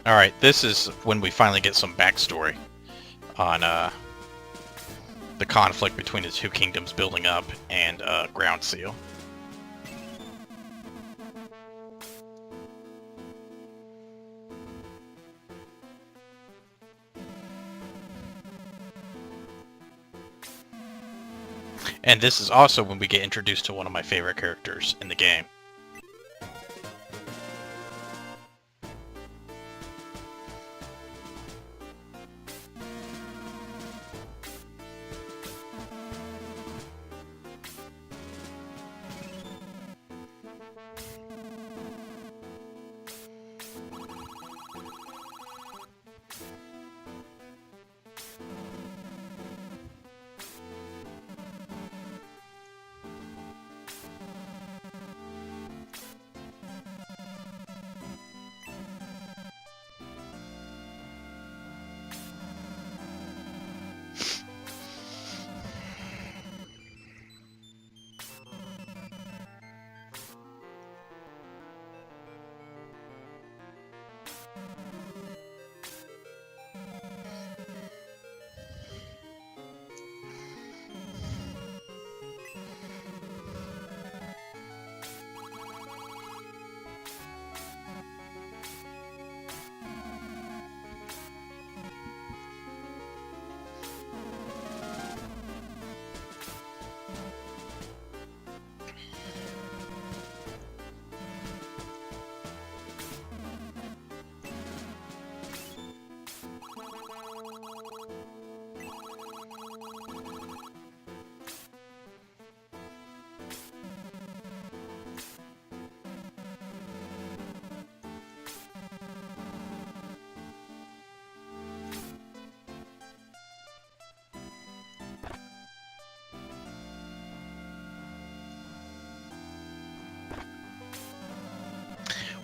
Alright, this is when we finally get some backstory on the conflict between the two kingdoms building up and Ground Seal. And this is also when we get introduced to one of my favorite characters in the game.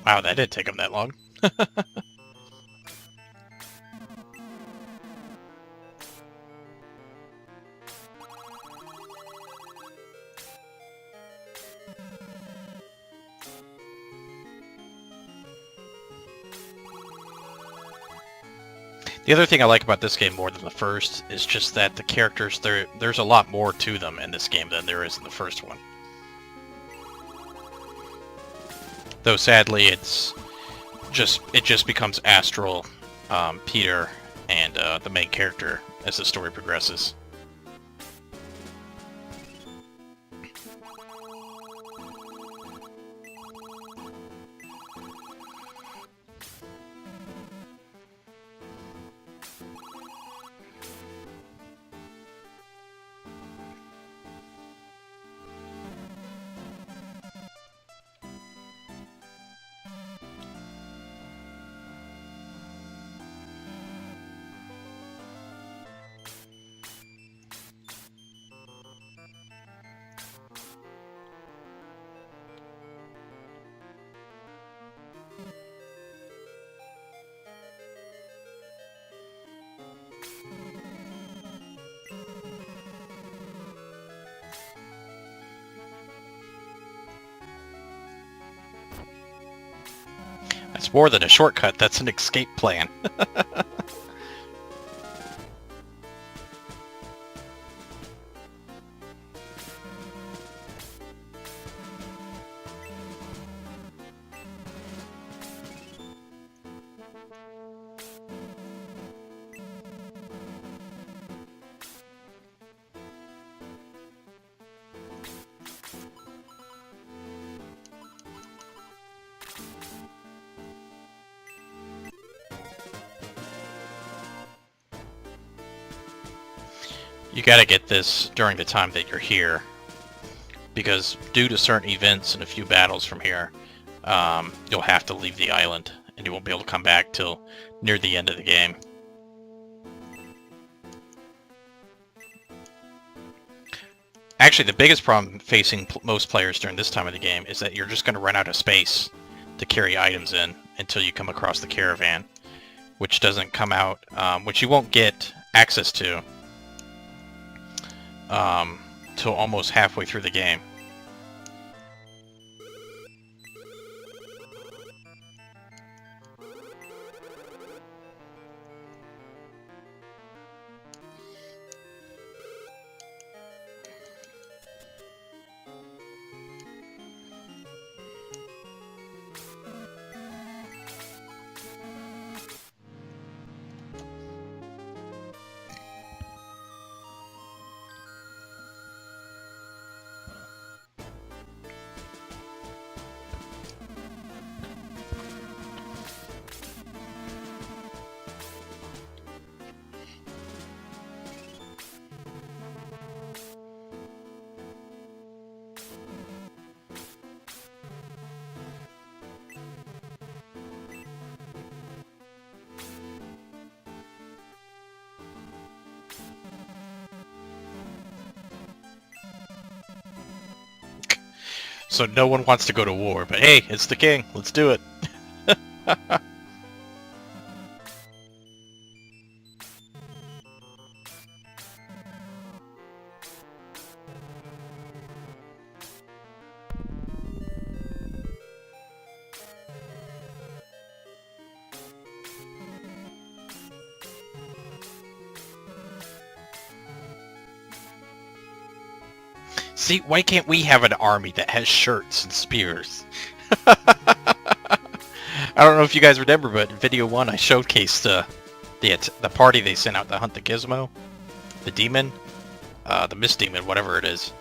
Wow, that didn't take him that long. The other thing I like about this game more than the first is just that the characters, there's a lot more to them in this game than there is in the first one. Though sadly, it just becomes Astral, Peter, and the main character as the story progresses. That's more than a shortcut, that's an escape plan. You gotta get this during the time that you're here, because due to certain events and a few battles from here, you'll have to leave the island, and you won't be able to come back till near the end of the game. Actually, the biggest problem facing most players during this time of the game is that you're just going to run out of space to carry items in until you come across the caravan, which doesn't come out, which you won't get access to till almost halfway through the game. So no one wants to go to war, but hey, it's the king. Let's do it. See, why can't we have an army that has shirts and spears? I don't know if you guys remember, but in video 1 I showcased the party they sent out to hunt the Gizmo, the demon, the Mist Demon, whatever it is,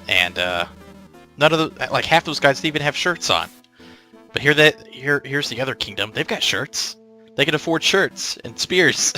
and none of the half those guys didn't even have shirts on. But here's the other kingdom. They've got shirts. They can afford shirts and spears.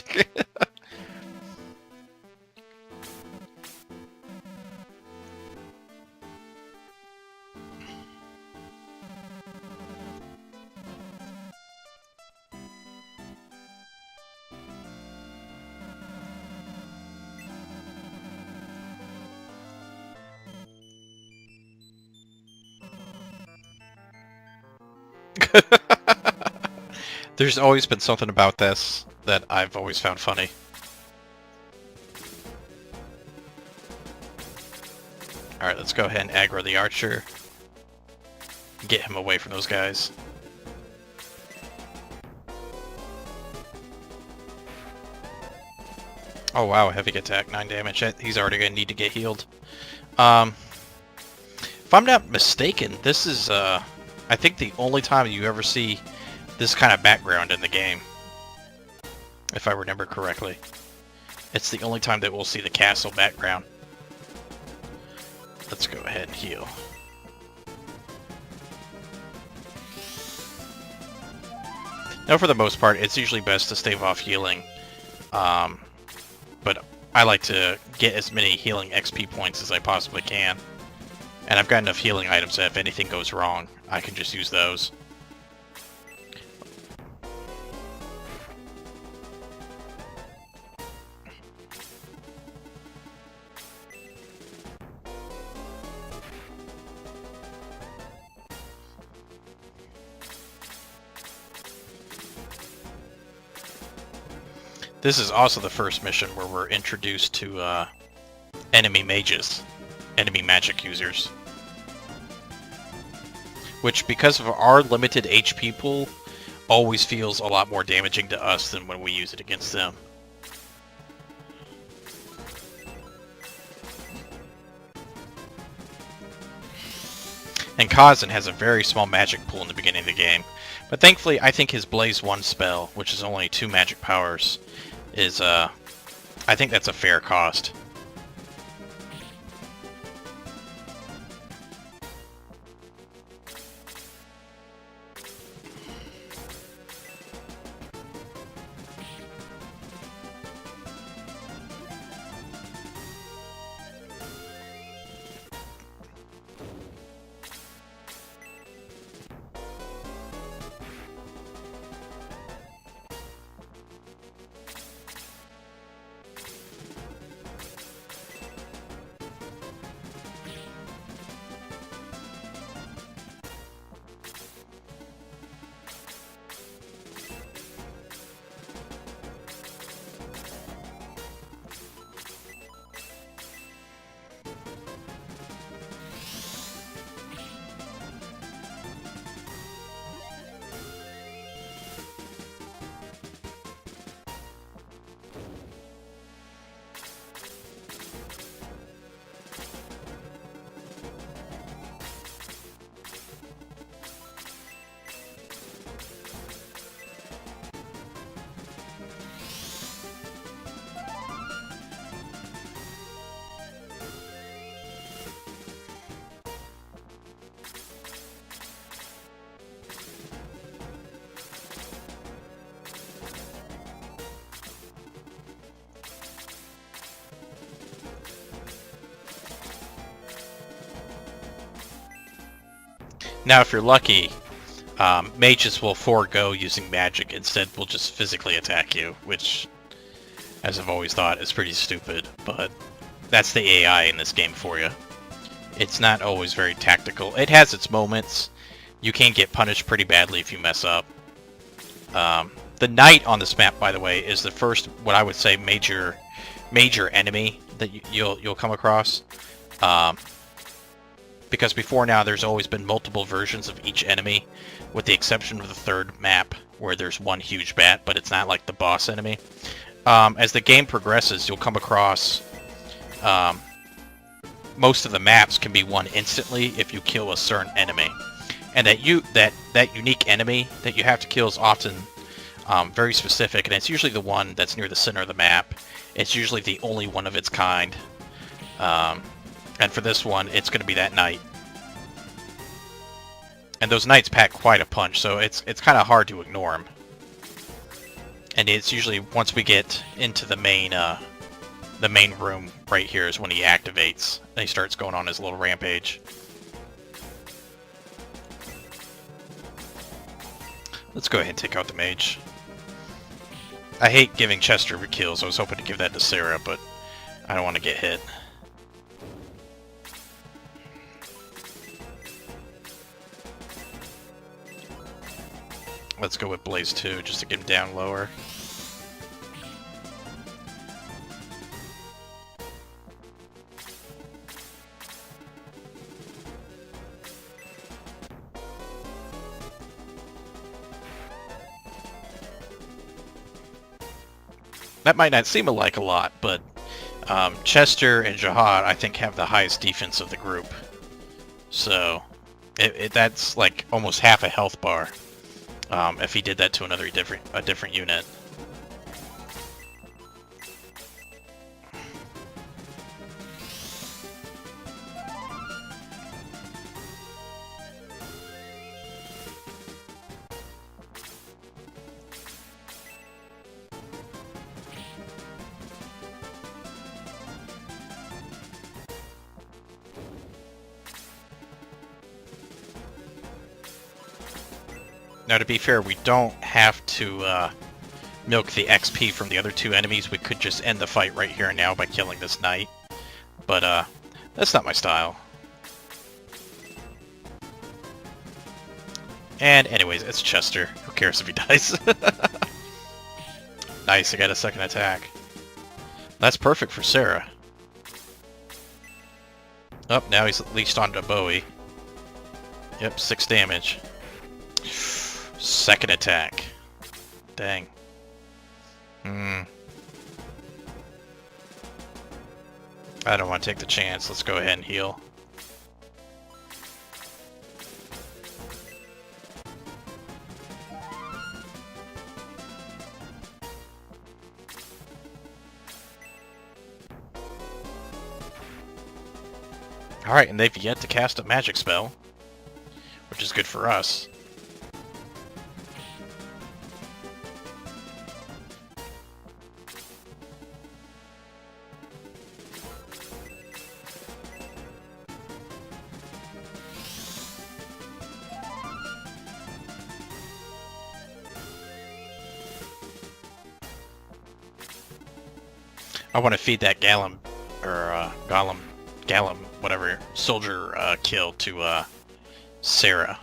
There's always been something about this that I've always found funny. Alright, let's go ahead and aggro the archer. Get him away from those guys. Oh wow, heavy attack, 9 damage. He's already going to need to get healed. If I'm not mistaken, this is, I think the only time you ever see this kind of background in the game. If I remember correctly. It's the only time that we'll see the castle background. Let's go ahead and heal. Now, for the most part, it's usually best to stave off healing. But I like to get as many healing XP points as I possibly can. And I've got enough healing items that if anything goes wrong, I can just use those. This is also the first mission where we're introduced to enemy mages, enemy magic users. Which, because of our limited HP pool, always feels a lot more damaging to us than when we use it against them. And Kazan has a very small magic pool in the beginning of the game. But thankfully, I think his Blaze 1 spell, which is only 2 magic powers, is, I think that's a fair cost. Now, if you're lucky, mages will forego using magic. Instead, will just physically attack you, which, as I've always thought, is pretty stupid. But that's the AI in this game for you. It's not always very tactical. It has its moments. You can get punished pretty badly if you mess up. The knight on this map, by the way, is the first, what I would say, major enemy that you'll come across. Because before now, there's always been multiple versions of each enemy, with the exception of the third map, where there's one huge bat, but it's not like the boss enemy. As the game progresses, you'll come across... most of the maps can be won instantly if you kill a certain enemy. And that unique enemy that you have to kill is often very specific, and it's usually the one that's near the center of the map. It's usually the only one of its kind. And for this one, it's going to be that knight. And those knights pack quite a punch, so it's kind of hard to ignore them. And it's usually once we get into the main room right here is when he activates and he starts going on his little rampage. Let's go ahead and take out the mage. I hate giving Chester kills. I was hoping to give that to Sarah, but I don't want to get hit. Let's go with Blaze 2 just to get him down lower. That might not seem like a lot, but Chester and Jihad, I think, have the highest defense of the group. So that's like almost half a health bar if he did that to a different unit. Now, to be fair, we don't have to milk the XP from the other two enemies. We could just end the fight right here and now by killing this knight. But that's not my style. And anyways, it's Chester. Who cares if he dies? Nice, I got a second attack. That's perfect for Sarah. Oh, now he's leashed onto Bowie. Yep, 6 damage. Second attack. Dang. I don't want to take the chance. Let's go ahead and heal. Alright, and they've yet to cast a magic spell, which is good for us. I want to feed that Gallum, or Gallum, whatever, soldier kill to Sarah.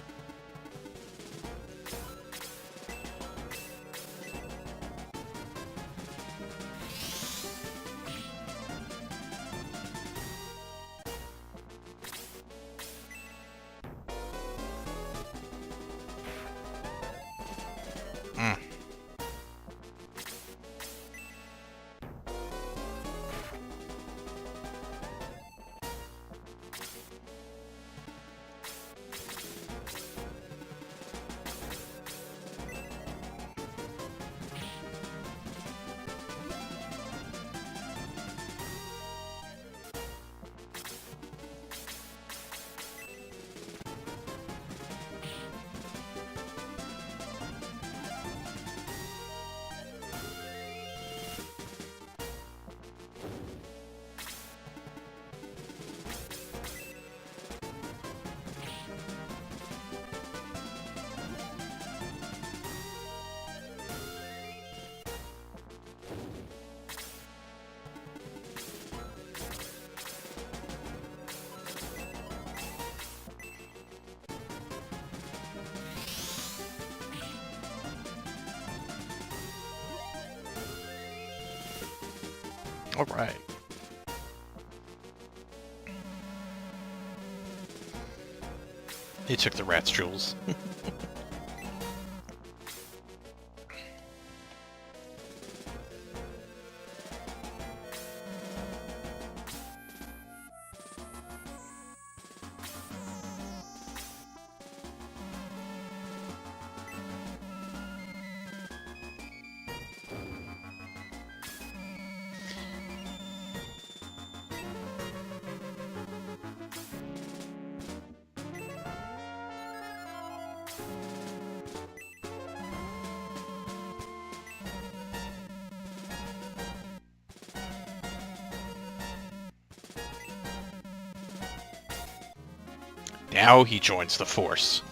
Alright. He took the rat's jewels. Now he joins the force.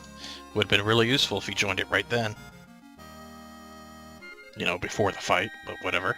Would have been really useful if he joined it right then. You know, before the fight, but whatever.